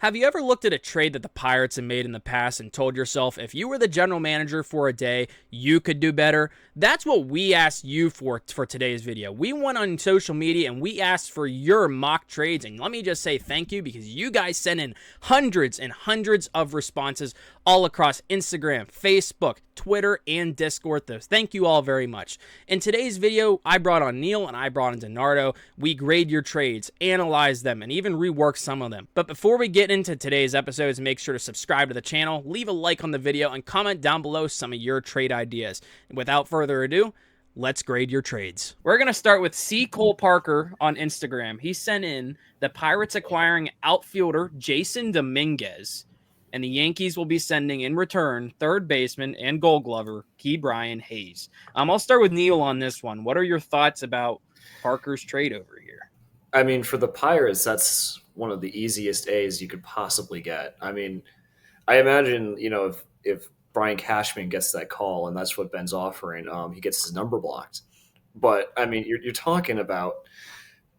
Have you ever looked at a trade that the Pirates have made in the past and told yourself, if you were the general manager for a day, you could do better? That's what we asked you for today's video. We went on social media and we asked for your mock trades, and let me just say thank you because you guys sent in hundreds and hundreds of responses all across Instagram, Facebook, Twitter, and Discord. Thank you all very much. In today's video, I brought on Neil and I brought on Donardo. We grade your trades, analyze them, and even rework some of them. But before we get into today's episodes, make sure to subscribe to the channel, leave a like on the video, and comment down below some of your trade ideas. And without further ado, let's grade your trades. We're going to start with C. Cole Parker on Instagram. He sent in the Pirates acquiring outfielder Jasson Dominguez, and the Yankees will be sending in return third baseman and Gold Glover Ke'Bryan Hayes. I'll start with Neil on this one. What are your thoughts about Parker's trade over here? I mean, for the Pirates, that's one of the easiest A's you could possibly get. I mean, I imagine, if Brian Cashman gets that call and that's what Ben's offering, he gets his number blocked. But, I mean, you're talking about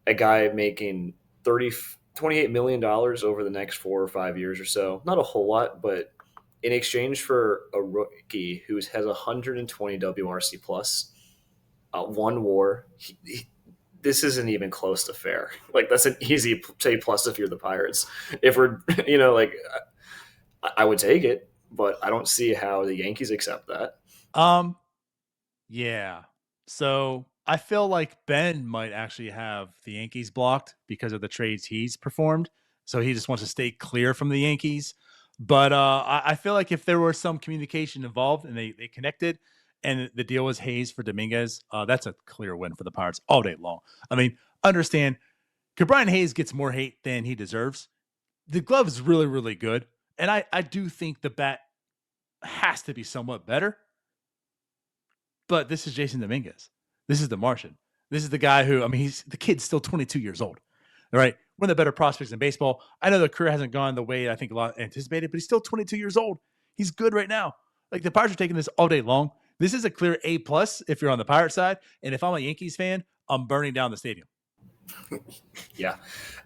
a guy making $28 million over the next 4 or 5 years or so. Not a whole lot, but in exchange for a rookie who has 120 WRC plus, one WAR, this isn't even close to fair. Like, that's an easy A plus if you're the Pirates. If we're, I would take it, but I don't see how the Yankees accept that. Yeah. So I feel like Ben might actually have the Yankees blocked because of the trades he's performed. So he just wants to stay clear from the Yankees. But I feel like if there was some communication involved and they connected and the deal was Hayes for Dominguez, that's a clear win for the Pirates all day long. I mean, understand, Ke'Bryan Hayes gets more hate than he deserves. The glove is really, really good. And I do think the bat has to be somewhat better. But this is Jasson Dominguez. This is the Martian. This is the guy who, I mean, the kid's still 22 years old. All right. One of the better prospects in baseball. I know the career hasn't gone the way I think a lot anticipated, but he's still 22 years old. He's good right now. Like, the Pirates are taking this all day long. This is a clear A+ if you're on the Pirate side. And if I'm a Yankees fan, I'm burning down the stadium. Yeah.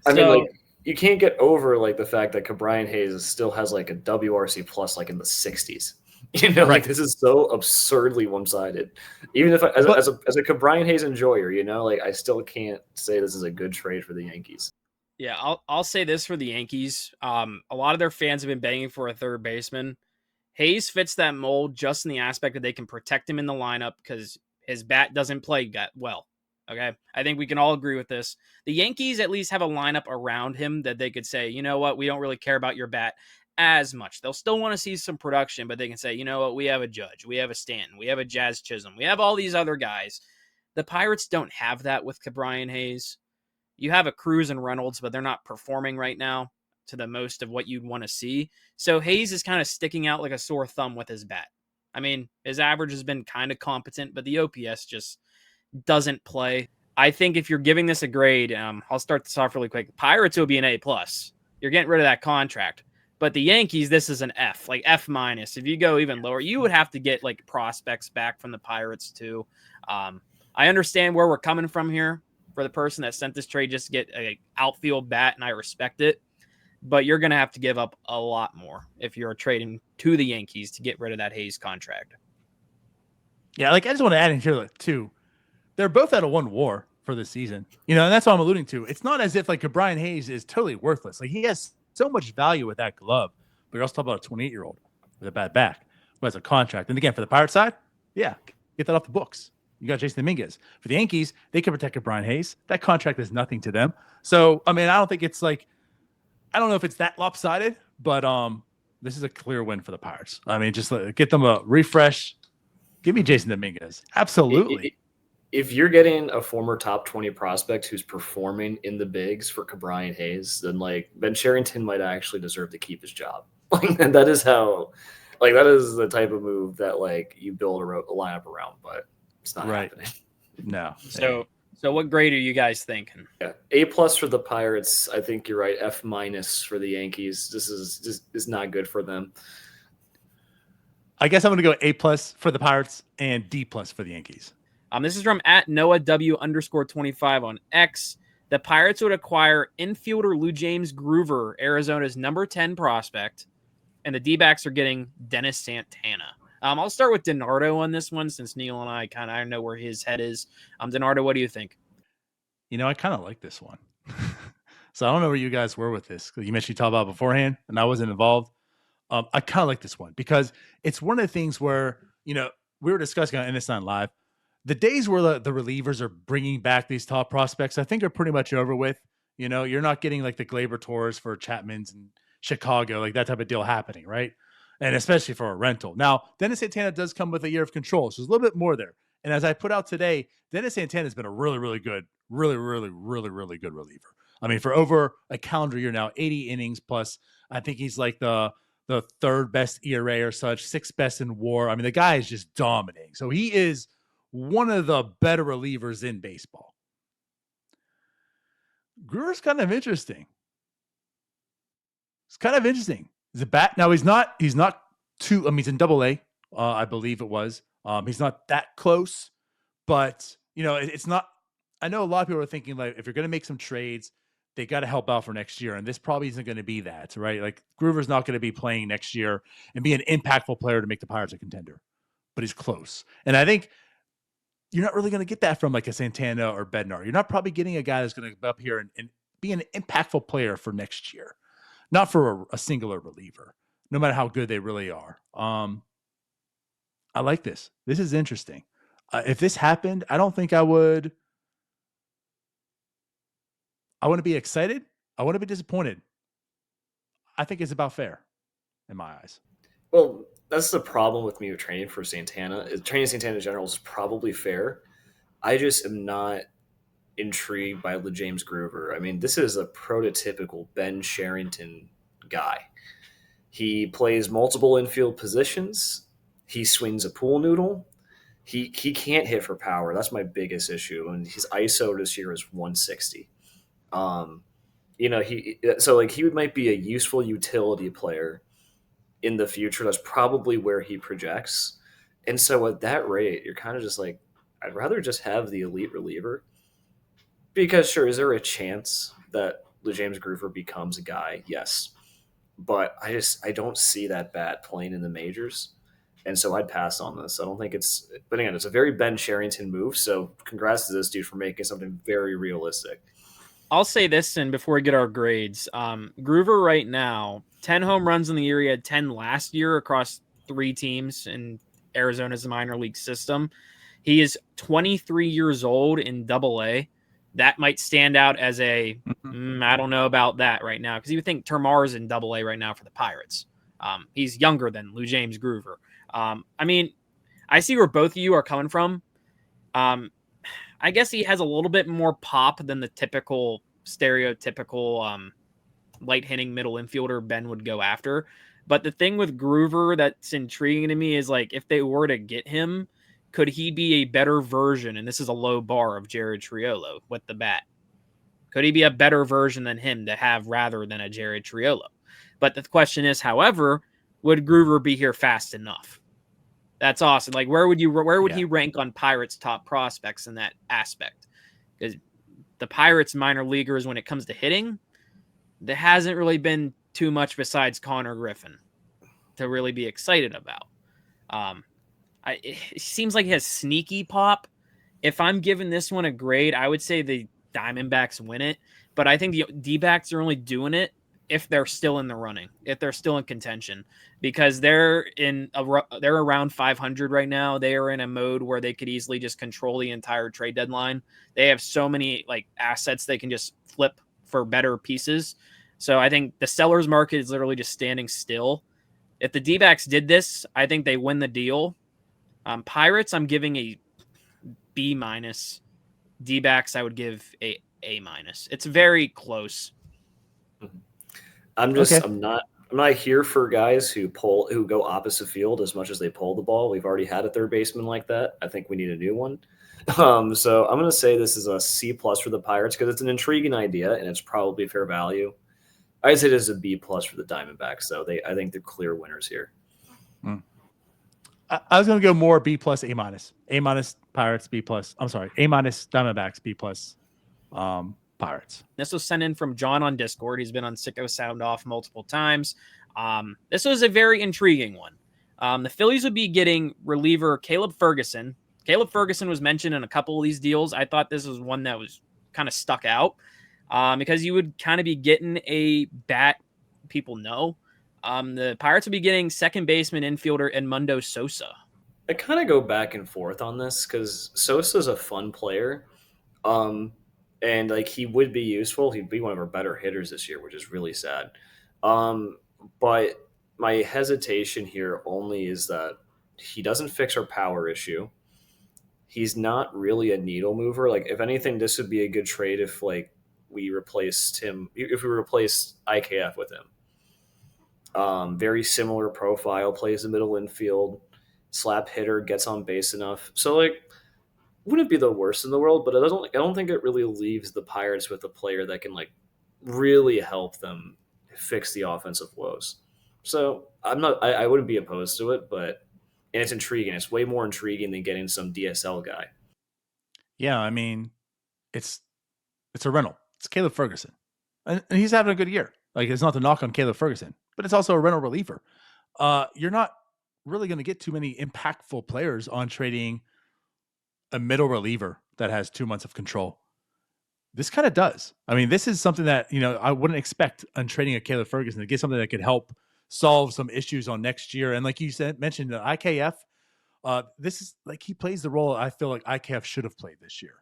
I mean, like, you can't get over, like, the fact that Ke'Bryan Hayes still has, like, a WRC plus, like, in the 60s. Right. Like, this is so absurdly one-sided. Even if as a Ke'Bryan Hayes enjoyer, like, I still can't say this is a good trade for the Yankees. Yeah, I'll say this for the Yankees. A lot of their fans have been begging for a third baseman. Hayes fits that mold just in the aspect that they can protect him in the lineup because his bat doesn't play well. Okay, I think we can all agree with this. The Yankees at least have a lineup around him that they could say, you know what, we don't really care about your bat as much. They'll still want to see some production, but they can say, you know what, we have a Judge, we have a Stanton, we have a Jazz Chisholm, we have all these other guys. The Pirates don't have that with Ke'Bryan Hayes. You have a Cruz and Reynolds, but they're not performing right now to the most of what you'd want to see. So Hayes is kind of sticking out like a sore thumb with his bat. I mean, his average has been kind of competent, but the OPS just doesn't play. I think if you're giving this a grade, I'll start this off really quick. Pirates will be an A+. You're getting rid of that contract. But the Yankees, this is an F, like F-. If you go even lower, you would have to get like prospects back from the Pirates too. I understand where we're coming from here for the person that sent this trade just to get an outfield bat, and I respect it. But you're going to have to give up a lot more if you're trading to the Yankees to get rid of that Hayes contract. Yeah, like, I just want to add in here too. They're both at a 1 WAR for this season, and that's what I'm alluding to. It's not as if like Ke'Bryan Hayes is totally worthless. Like, he has so much value with that glove, but you're also talking about a 28-year-old with a bad back who has a contract. And again, for the Pirate side, yeah, get that off the books. You got Jasson Dominguez. For the Yankees, they can protect Ke'Bryan Hayes. That contract is nothing to them. So, I mean, I don't think it's like, I don't know if it's that lopsided, but this is a clear win for the Pirates. I mean, just get them a refresh. Give me Jasson Dominguez. Absolutely. If you're getting a former top 20 prospect who's performing in the bigs for Ke'Bryan Hayes, then like Ben Cherington might actually deserve to keep his job. And that is how, like, that is the type of move that like you build a lineup around, but it's not happening. No. So what grade are you guys thinking? Yeah, A+ for the Pirates. I think you're right. F- for the Yankees. This is not good for them. I guess I'm going to go A+ for the Pirates and D+ for the Yankees. This is from @NoahW_25 on X. The Pirates would acquire infielder Lou James Groover, Arizona's number 10 prospect, and the D-backs are getting Dennis Santana. I'll start with DiNardo on this one since Neil and I kind of know where his head is. DiNardo, what do you think? I kind of like this one. So I don't know where you guys were with this. You mentioned you talked about beforehand, and I wasn't involved. I kind of like this one because it's one of the things where, we were discussing on NS9 Live. The days where the relievers are bringing back these top prospects, I think are pretty much over with. You're not getting like the Glaber tours for Chapman's and Chicago, like that type of deal happening, right? And especially for a rental. Now, Dennis Santana does come with a year of control, so there's a little bit more there. And as I put out today, Dennis Santana has been a really, really good, really, really, really, really good reliever. I mean, for over a calendar year now, 80 innings plus, I think he's like the third best ERA or such, sixth best in WAR. I mean, the guy is just dominating. So he is one of the better relievers in baseball. Groover's kind of interesting. It's kind of interesting. He's a bat. Now he's not too, he's in Double-A, I believe it was. He's not that close, but it's not, I know a lot of people are thinking like, if you're going to make some trades, they got to help out for next year. And this probably isn't going to be that, right? Like Groover's not going to be playing next year and be an impactful player to make the Pirates a contender, but he's close. And I think you're not really going to get that from like a Santana or Bednar. You're not probably getting a guy that's going to come up here and be an impactful player for next year, not for a singular reliever, no matter how good they really are. I like this. This is interesting. If this happened, I don't think I wouldn't be excited. I wouldn't be disappointed. I think it's about fair in my eyes. Well, that's the problem with me with training for Santana. Training Santana in general is probably fair. I just am not intrigued by Lou James Groover. I mean, this is a prototypical Ben Sherrington guy. He plays multiple infield positions. He swings a pool noodle. He can't hit for power. That's my biggest issue. And his ISO this year is 160. He might be a useful utility player in the future. That's probably where he projects. And so at that rate, you're kind of just like, I'd rather just have the elite reliever. Because sure, is there a chance that Lou James Groover becomes a guy? Yes. But I don't see that bat playing in the majors. And so I'd pass on this. I don't think but again, it's a very Ben Sherrington move. So congrats to this dude for making something very realistic. I'll say this, and before we get our grades, Groover right now, 10 home runs in the year. He had 10 last year across 3 teams in Arizona's minor league system. He is 23 years old in Double-A. That might stand out as I don't know about that right now, because you would think Termar's in Double-A right now for the Pirates. He's younger than Lou James Groover. I see where both of you are coming from. I guess he has a little bit more pop than the typical stereotypical light-hitting middle infielder Ben would go after. But the thing with Groover that's intriguing to me is, like, if they were to get him, could he be a better version, and this is a low bar, of Jared Triolo with the bat? Could he be a better version than him to have rather than a Jared Triolo? But the question is, however, would Groover be here fast enough? That's awesome. Like, where would he rank on Pirates' top prospects in that aspect? Because the Pirates minor leaguers, when it comes to hitting, there hasn't really been too much besides Connor Griffin to really be excited about. It seems like he has sneaky pop. If I'm giving this one a grade, I would say the Diamondbacks win it. But I think the D-backs are only doing it if they're still in the running, if they're still in contention, because they're around 500 right now. They are in a mode where they could easily just control the entire trade deadline. They have so many assets they can just flip for better pieces. So I think the seller's market is literally just standing still. If the D-backs did this, I think they win the deal. Pirates, I'm giving a B-. D-backs, I would give a A-. It's very close. I'm not here for guys who go opposite field as much as they pull the ball. We've already had a third baseman like that. I think we need a new one. So I'm going to say this is a C+ for the Pirates because it's an intriguing idea and it's probably fair value. I'd say this is a B+ for the Diamondbacks, though. I think they're clear winners here. I was going to go more B+, A-. A- Pirates, B+. I'm sorry, A- Diamondbacks, B+. Pirates. This was sent in from John on Discord. He's been on Sicko Sound Off multiple times. This was a very intriguing one. The Phillies would be getting reliever Caleb Ferguson. Caleb Ferguson was mentioned in a couple of these deals. I thought this was one that was kind of stuck out because you would kind of be getting a bat people know. The Pirates would be getting second baseman, infielder Edmundo Sosa. I kind of go back and forth on this because Sosa's a fun player. And like he would be useful. He'd be one of our better hitters this year, which is really sad. But my hesitation here only is that he doesn't fix our power issue. He's not really a needle mover. Like if anything, this would be a good trade if like we replaced him, if we replaced IKF with him. Very similar profile, plays the middle infield, slap hitter, gets on base enough. So like wouldn't be the worst in the world, but I don't think it really leaves the Pirates with a player that can like really help them fix the offensive woes. So I wouldn't be opposed to it, but and it's intriguing. It's way more intriguing than getting some DSL guy. Yeah, I mean, it's a rental. It's Caleb Ferguson, and he's having a good year. Like it's not to knock on Caleb Ferguson, but it's also a rental reliever. You're not really going to get too many impactful players on trading a middle reliever that has 2 months of control. This kind of does. I mean, this is something that, I wouldn't expect on trading a Caleb Ferguson to get something that could help solve some issues on next year. And like you mentioned, IKF, this is like he plays the role I feel like IKF should have played this year.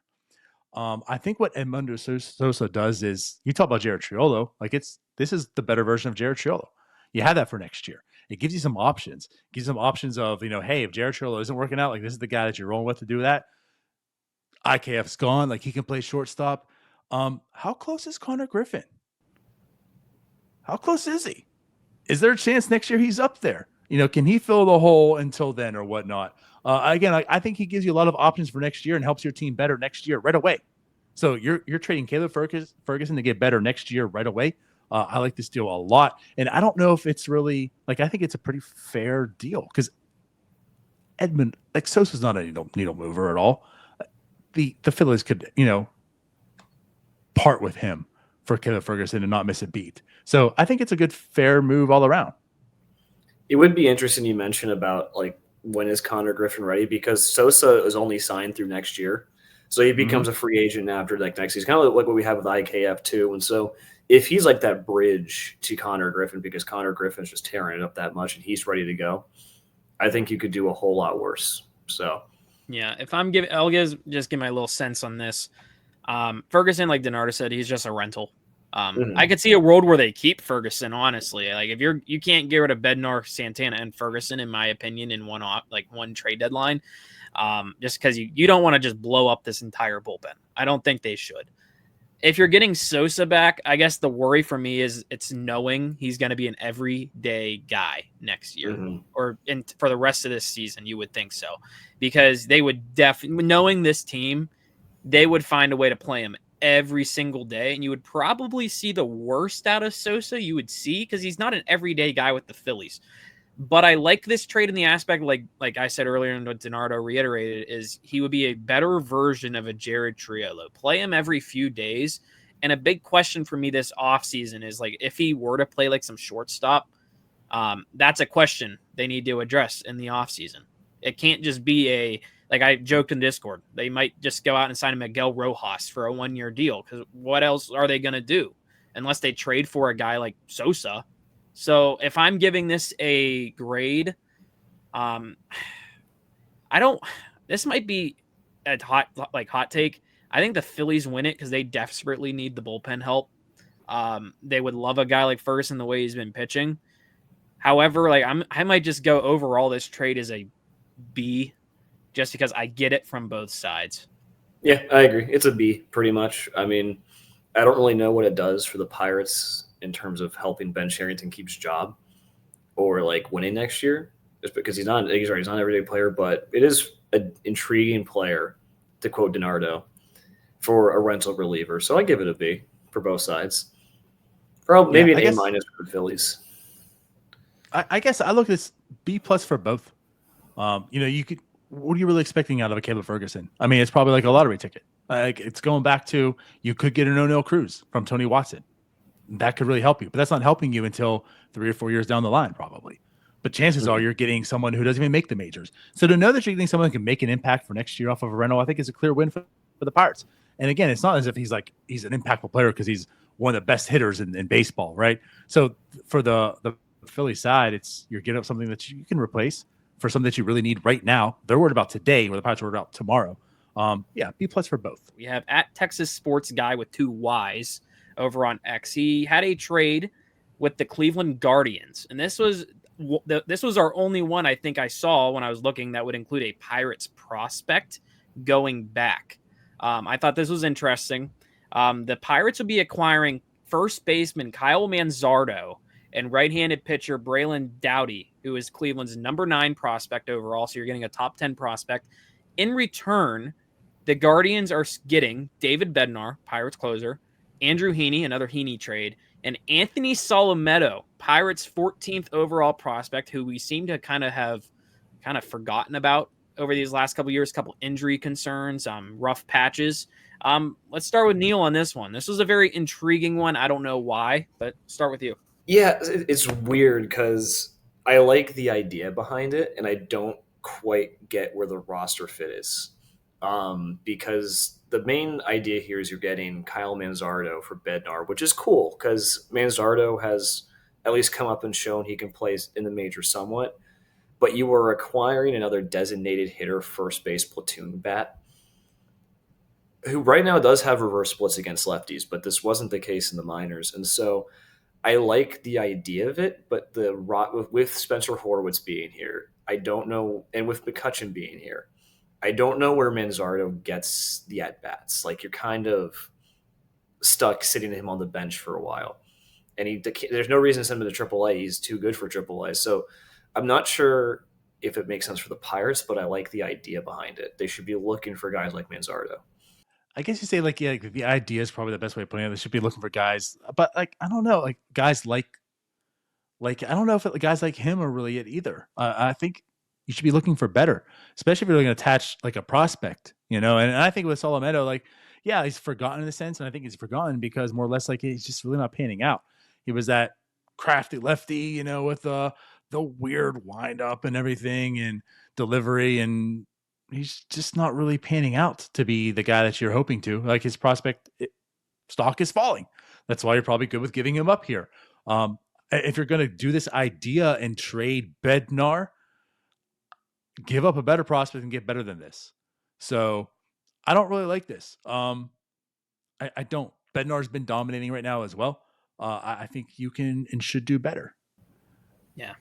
I think what Edmundo Sosa does is, you talk about Jared Triolo, like this is the better version of Jared Triolo. You have that for next year. It gives you some options. It gives you some options of, hey, if Jared Triolo isn't working out, like this is the guy that you're rolling with to do that. IKF's gone. Like he can play shortstop. How close is Connor Griffin? How close is he? Is there a chance next year he's up there? Can he fill the hole until then or whatnot? Again, I think he gives you a lot of options for next year and helps your team better next year right away. So you're trading Caleb Ferguson to get better next year right away. I like this deal a lot. And I don't know if it's really I think it's a pretty fair deal because Sosa's not a needle mover at all. The Phillies could, part with him for Caleb Ferguson and not miss a beat. So I think it's a good, fair move all around. It would be interesting you mentioned about when is Connor Griffin ready, because Sosa is only signed through next year. So he becomes a free agent after next season, kind of like what we have with IKF too. And so if he's like that bridge to Connor Griffin because Connor Griffin's just tearing it up that much and he's ready to go, I think you could do a whole lot worse. So yeah, if I'll just give my little sense on this. Ferguson, like Donardo said, he's just a rental. I could see a world where they keep Ferguson, honestly. Like if you can't get rid of Bednar, Santana, and Ferguson, in my opinion, in one trade deadline, just because you don't want to just blow up this entire bullpen. I don't think they should. If you're getting Sosa back, I guess the worry for me is it's knowing he's going to be an everyday guy next year or for the rest of this season. You would think so, because they would definitely, knowing this team, they would find a way to play him every single day, and you would probably see the worst out of Sosa you would see because he's not an everyday guy with the Phillies. But I like this trade in the aspect, like I said earlier and what Donardo reiterated, is he would be a better version of a Jared Triolo. Play him every few days. And a big question for me this offseason is if he were to play some shortstop, that's a question they need to address in the offseason. It can't just be I joked in Discord, they might just go out and sign a Miguel Rojas for a 1-year deal, because what else are they going to do unless they trade for a guy like Sosa? So if I'm giving this a grade, this might be a hot take. I think the Phillies win it because they desperately need the bullpen help. They would love a guy like Ferguson the way he's been pitching. However, I might just go overall this trade as a B, just because I get it from both sides. Yeah, I agree. It's a B pretty much. I mean, I don't really know what it does for the Pirates in terms of helping Ben Cherington keep his job or winning next year, just because he's not an everyday player, but it is an intriguing player, to quote Donardo, for a rental reliever. So I give it a B for both sides. Or maybe an A- for the Phillies. I guess I look at this B+ for both. You could. What are you really expecting out of a Caleb Ferguson? I mean, it's probably like a lottery ticket. Like it's going back to you could get an O'Neal Cruz from Tony Watson. That could really help you, but that's not helping you until 3 or 4 years down the line, probably. But chances are you're getting someone who doesn't even make the majors. So to know that you're getting someone who can make an impact for next year off of a rental, I think is a clear win for the Pirates. And again, it's not as if he's an impactful player because he's one of the best hitters in baseball, right? So for the Philly side, you're getting up something that you can replace for something that you really need right now. They're worried about today, where the Pirates are worried about tomorrow. B+ for both. We have at Texas Sports Guy with 2 Y's over on X. He had a trade with the Cleveland Guardians, and this was our only one I think I saw when I was looking that would include a Pirates prospect going back. I thought this was interesting. The Pirates would be acquiring first baseman Kyle Manzardo and right-handed pitcher Braylon Doughty, who is Cleveland's number 9 prospect overall. So you're getting a top 10 prospect. In return, the Guardians are getting David Bednar, Pirates closer, Andrew Heaney, another Heaney trade, and Anthony Solometo, Pirates 14th overall prospect, who we seem to have forgotten about over these last couple years, couple injury concerns, rough patches. Let's start with Neil on this one. This was a very intriguing one. I don't know why, but start with you. Yeah, it's weird because I like the idea behind it, and I don't quite get where the roster fit is. Because the main idea here is you're getting Kyle Manzardo for Bednar, which is cool because Manzardo has at least come up and shown he can play in the major somewhat. But you were acquiring another designated hitter first base platoon bat who right now does have reverse splits against lefties, but this wasn't the case in the minors. And so I like the idea of it, but with Spencer Horwitz being here, I don't know, and with McCutchen being here, I don't know where Manzardo gets the at-bats. Like, you're kind of stuck sitting him on the bench for a while. And there's no reason to send him to AAA. He's too good for AAA. So I'm not sure if it makes sense for the Pirates, but I like the idea behind it. They should be looking for guys like Manzardo. I guess you say the idea is probably the best way of putting it. They should be looking for guys, but I don't know, guys I don't know if guys like him are really it either. I think you should be looking for better, especially if you're going to attach a prospect, And I think with Solometo, he's forgotten in a sense, and I think he's forgotten because more or less he's just really not panning out. He was that crafty lefty, with the weird wind up and everything and delivery, and he's just not really panning out to be the guy that you're hoping to. His prospect stock is falling. That's why you're probably good with giving him up here. If you're going to do this idea and trade Bednar, give up a better prospect and get better than this. So I don't really like this. I don't. Bednar's been dominating right now as well. I think you can and should do better. Yeah.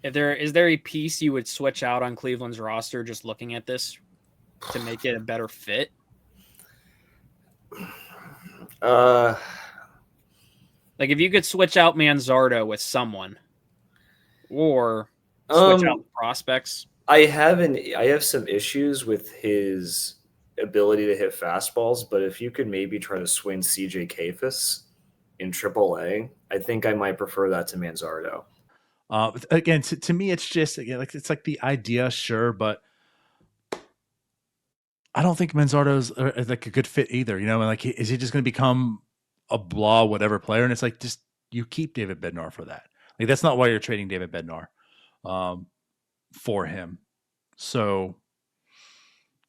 Is there a piece you would switch out on Cleveland's roster just looking at this to make it a better fit? If you could switch out Manzardo with someone or switch out prospects. I have some issues with his ability to hit fastballs, but if you could maybe try to swing CJ Kayfus in AAA, I think I might prefer that to Manzardo. Again, to me, it's just it's like the idea, sure, but I don't think Manzardo's a good fit either. Is he just going to become a blah whatever player? And it's just you keep David Bednar for that. That's not why you're trading David Bednar for him. So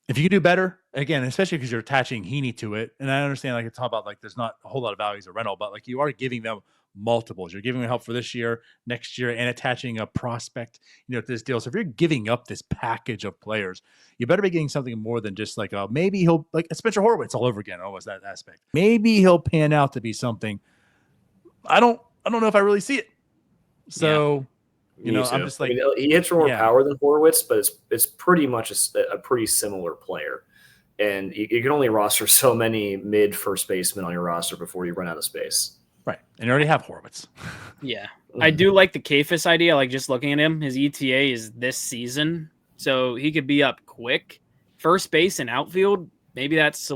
if you can do better, again, especially because you're attaching Heaney to it, and I understand it's all about there's not a whole lot of value as a rental, but you are giving them multiples. You're giving them help for this year, next year, and attaching a prospect, to this deal. So if you're giving up this package of players, you better be getting something more than just maybe he'll Spencer Horwitz all over again. Always that aspect. Maybe he'll pan out to be something. I don't know if I really see it. So. Yeah. I'm just he hits for more power than Horwitz, but it's pretty much a pretty similar player. And you can only roster so many mid first basemen on your roster before you run out of space. Right. And you already have Horwitz. Yeah. I do like the Kayfus idea. Just looking at him, his ETA is this season, so he could be up quick. First base and outfield, maybe that's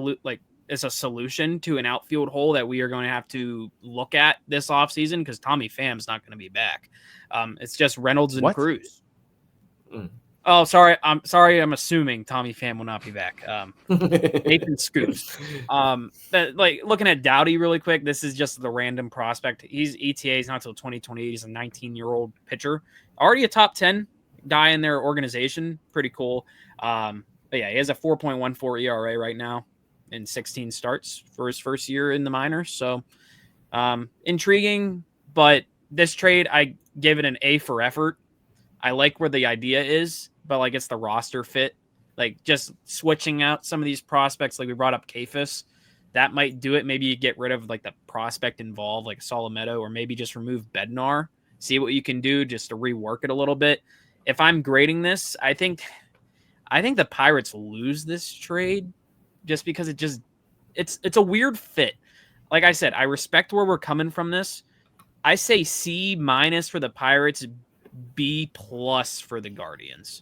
it's a solution to an outfield hole that we are going to have to look at this offseason because Tommy Pham's not going to be back. It's just Reynolds and Cruz. Oh, sorry. I'm assuming Tommy Pham will not be back. Nathan Scoops. Like looking at Doughty really quick. This is just the random prospect. He's ETA. He's not until 2028. He's a 19-year-old pitcher, already a top 10 guy in their organization. Pretty cool. But yeah, he has a 4.14 ERA right now in 16 starts for his first year in the minors. So intriguing, but this trade, I give it an A for effort. I like where the idea is, but like it's the roster fit. Like just switching out some of these prospects, like we brought up Kafis, that might do it. Maybe you get rid of like the prospect involved, like Solometo, or maybe just remove Bednar. See what you can do just to rework it a little bit. If I'm grading this, I think the Pirates lose this trade just because it's a weird fit. Like I said, I respect where we're coming from this. I say C- for the Pirates, B+ for the Guardians.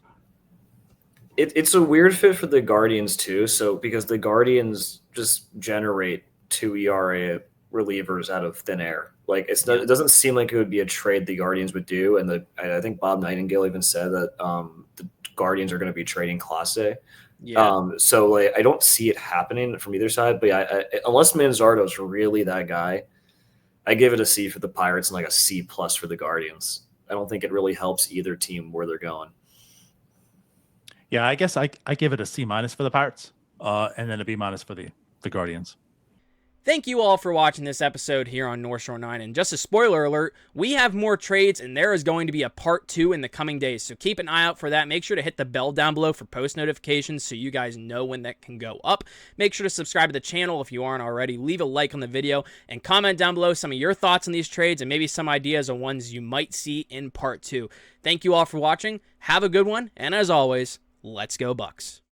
It's a weird fit for the Guardians too. So because the Guardians just generate 2 ERA relievers out of thin air. Like it doesn't seem like it would be a trade the Guardians would do. And I think Bob Nightingale even said that the Guardians are going to be trading Clase. Yeah. So like I don't see it happening from either side. But yeah, unless Manzardo's really that guy, I give it a C for the Pirates and like a C+ for the Guardians. I don't think it really helps either team where they're going. Yeah, I guess I give it a C- for the Pirates, and then a B- for the Guardians. Thank you all for watching this episode here on North Shore 9. And just a spoiler alert, we have more trades and there is going to be a part 2 in the coming days. So keep an eye out for that. Make sure to hit the bell down below for post notifications so you guys know when that can go up. Make sure to subscribe to the channel if you aren't already. Leave a like on the video and comment down below some of your thoughts on these trades and maybe some ideas on ones you might see in part 2. Thank you all for watching. Have a good one. And as always, let's go Bucks.